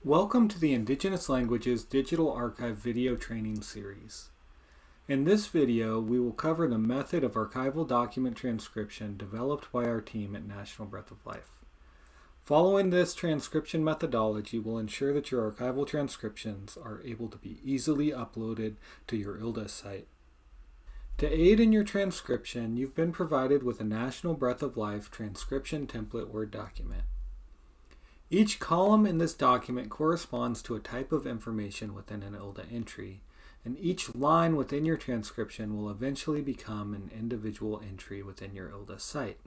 Welcome to the Indigenous Languages Digital Archive video training series. In this video, we will cover the method of archival document transcription developed by our team at National Breath of Life. Following this transcription methodology will ensure that your archival transcriptions are able to be easily uploaded to your ILDA site. To aid in your transcription, you've been provided with a National Breath of Life transcription template Word document. Each column in this document corresponds to a type of information within an ILDA entry, and each line within your transcription will eventually become an individual entry within your ILDA site.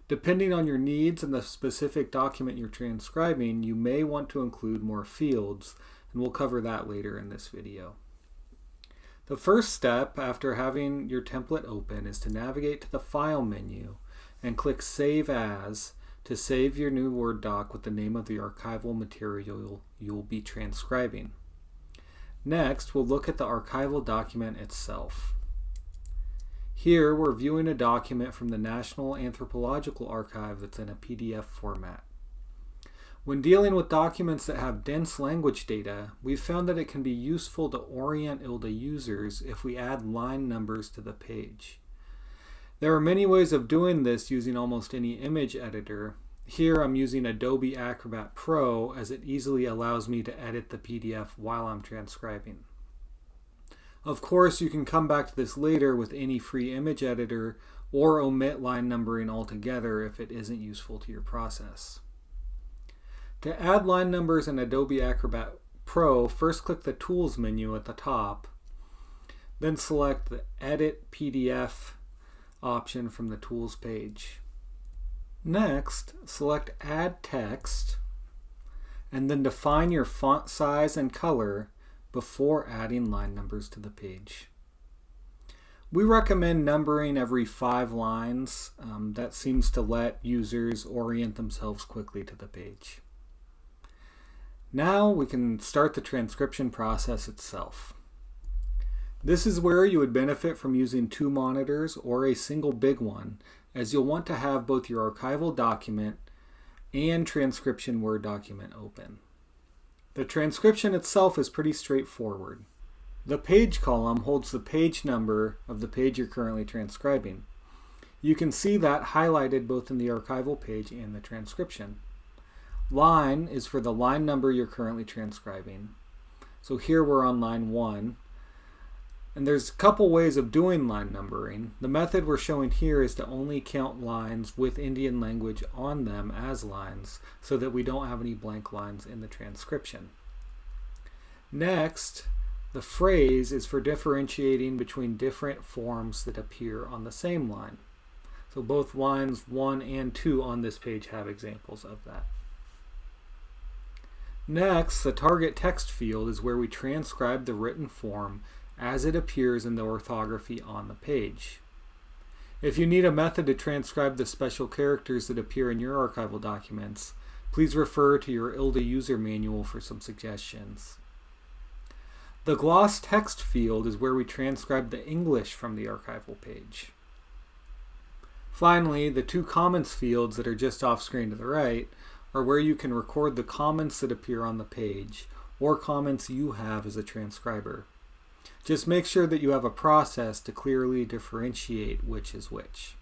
Depending on your needs and the specific document you're transcribing, you may want to include more fields, and we'll cover that later in this video. The first step after having your template open is to navigate to the File menu and click Save As to save your new Word doc with the name of the archival material you'll be transcribing. Next, we'll look at the archival document itself. Here, we're viewing a document from the National Anthropological Archive that's in a PDF format. When dealing with documents that have dense language data, we've found that it can be useful to orient ILDA users if we add line numbers to the page. There are many ways of doing this using almost any image editor. Here I'm using Adobe Acrobat Pro as it easily allows me to edit the PDF while I'm transcribing. Of course, you can come back to this later with any free image editor or omit line numbering altogether if it isn't useful to your process. To add line numbers in Adobe Acrobat Pro, first click the Tools menu at the top, then select the Edit PDF option from the Tools page. Next, select Add Text, and then define your font size and color before adding line numbers to the page. We recommend numbering every 5 lines. That seems to let users orient themselves quickly to the page. Now we can start the transcription process itself. This is where you would benefit from using 2 monitors or a single big one, as you'll want to have both your archival document and transcription Word document open. The transcription itself is pretty straightforward. The page column holds the page number of the page you're currently transcribing. You can see that highlighted both in the archival page and the transcription. Line is for the line number you're currently transcribing. So here we're on line 1. And there's a couple ways of doing line numbering. The method we're showing here is to only count lines with Indian language on them as lines so that we don't have any blank lines in the transcription. Next, the phrase is for differentiating between different forms that appear on the same line. So both lines 1 and 2 on this page have examples of that. Next, the target text field is where we transcribe the written form as it appears in the orthography on the page. If you need a method to transcribe the special characters that appear in your archival documents, please refer to your ILDA user manual for some suggestions. The gloss text field is where we transcribe the English from the archival page. Finally, the 2 comments fields that are just off screen to the right are where you can record the comments that appear on the page or comments you have as a transcriber. Just make sure that you have a process to clearly differentiate which is which.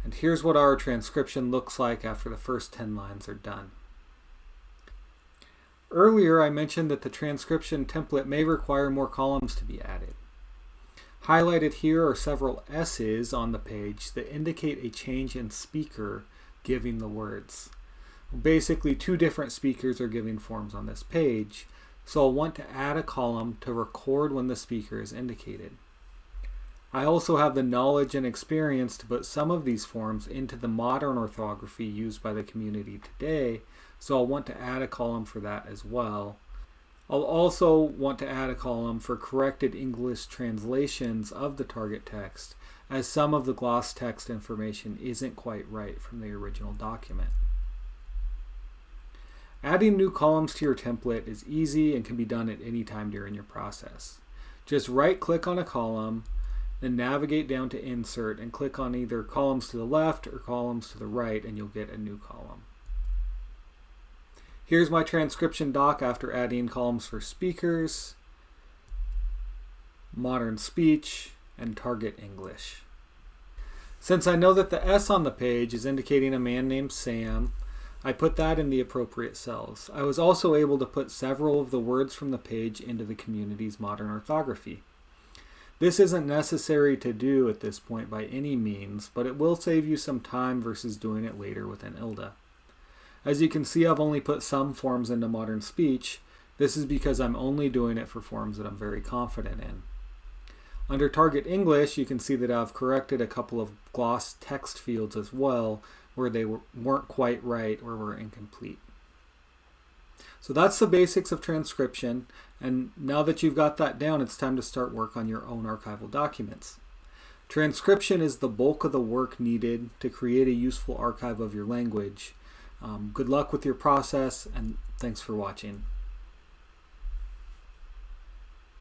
And here's what our transcription looks like after the first 10 lines are done. Earlier I mentioned that the transcription template may require more columns to be added. Highlighted here are several S's on the page that indicate a change in speaker giving the words. Basically, 2 different speakers are giving forms on this page, so I'll want to add a column to record when the speaker is indicated. I also have the knowledge and experience to put some of these forms into the modern orthography used by the community today, so I'll want to add a column for that as well. I'll also want to add a column for corrected English translations of the target text, as some of the gloss text information isn't quite right from the original document. Adding new columns to your template is easy and can be done at any time during your process. Just right-click on a column, then navigate down to Insert and click on either columns to the left or columns to the right and you'll get a new column. Here's my transcription doc after adding columns for speakers, modern speech, and target English. Since I know that the S on the page is indicating a man named Sam, I put that in the appropriate cells. I was also able to put several of the words from the page into the community's modern orthography. This isn't necessary to do at this point by any means, but it will save you some time versus doing it later within ILDA. As you can see, I've only put some forms into modern speech. This is because I'm only doing it for forms that I'm very confident in. Under target English, you can see that I've corrected a couple of gloss text fields as well, where they weren't quite right or were incomplete. So that's the basics of transcription, and now that you've got that down, it's time to start work on your own archival documents. Transcription is the bulk of the work needed to create a useful archive of your language. Good luck with your process, and thanks for watching.